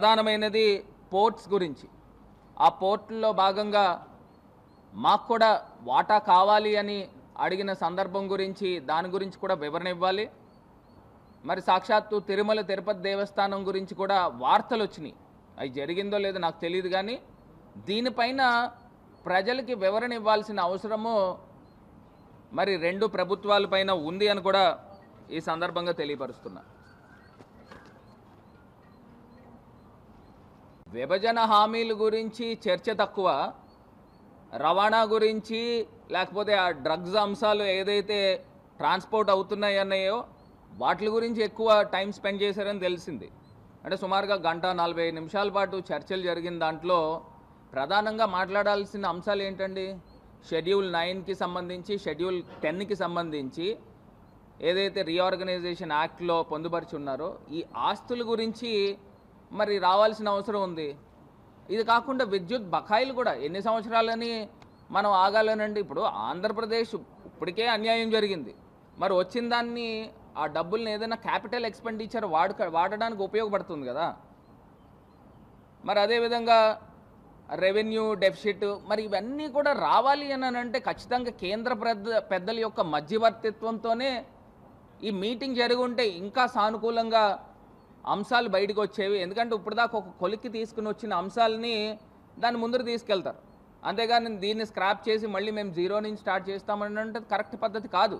ప్రధానమైనది పోర్ట్స్ గురించి. ఆ పోర్టుల్లో భాగంగా మాకు కూడా వాటా కావాలి అని అడిగిన సందర్భం గురించి, దాని గురించి కూడా వివరణ ఇవ్వాలి. మరి సాక్షాత్తు తిరుమల తిరుపతి దేవస్థానం గురించి కూడా వార్తలు వచ్చినాయి. అవి జరిగిందో లేదో నాకు తెలియదు, కానీ దీనిపైన ప్రజలకి వివరణ ఇవ్వాల్సిన అవసరము మరి రెండు ప్రభుత్వాలపైన ఉంది అని కూడా ఈ సందర్భంగా తెలియపరుస్తున్నా. విభజన హామీల గురించి చర్చ తక్కువ, రవాణా గురించి లేకపోతే ఆ డ్రగ్స్ అంశాలు ఏదైతే ట్రాన్స్పోర్ట్ అవుతున్నాయన్నాయో వాటి గురించి ఎక్కువ టైం స్పెండ్ చేశారని తెలిసింది. అంటే సుమారుగా 1:40 నిమిషాల పాటు చర్చలు జరిగిన దాంట్లో ప్రధానంగా మాట్లాడాల్సిన అంశాలు ఏంటండి? షెడ్యూల్ 9కి సంబంధించి, షెడ్యూల్ 10కి సంబంధించి ఏదైతే రీఆర్గనైజేషన్ యాక్ట్లో పొందుపరిచి ఉన్నారో ఈ ఆస్తుల గురించి మరి రావాల్సిన అవసరం ఉంది. ఇది కాకుండా విద్యుత్ బకాయిలు కూడా ఎన్ని సంవత్సరాలని మనం ఆగాలనండి? ఇప్పుడు ఆంధ్రప్రదేశ్ ఇప్పటికే అన్యాయం జరిగింది, మరి వచ్చిన దాన్ని ఆ డబ్బుల్ని ఏదైనా క్యాపిటల్ ఎక్స్పెండిచర్ వాడడానికి ఉపయోగపడుతుంది కదా. మరి అదేవిధంగా రెవెన్యూ డెఫిసిట్, మరి ఇవన్నీ కూడా రావాలి అని అంటే ఖచ్చితంగా కేంద్ర పెద్దల యొక్క మధ్యవర్తిత్వంతోనే ఈ మీటింగ్ జరిగి ఉంటే ఇంకా సానుకూలంగా అంశాలు బయటకు వచ్చేవి. ఎందుకంటే ఇప్పుడు దాకా ఒక కొలిక్కి తీసుకుని వచ్చిన అంశాలని దాన్ని ముందరు తీసుకెళ్తారు, అంతేగాని దీన్ని స్క్రాప్ చేసి మళ్ళీ మేము జీరో నుంచి స్టార్ట్ చేస్తామని అంటే కరెక్ట్ పద్ధతి కాదు.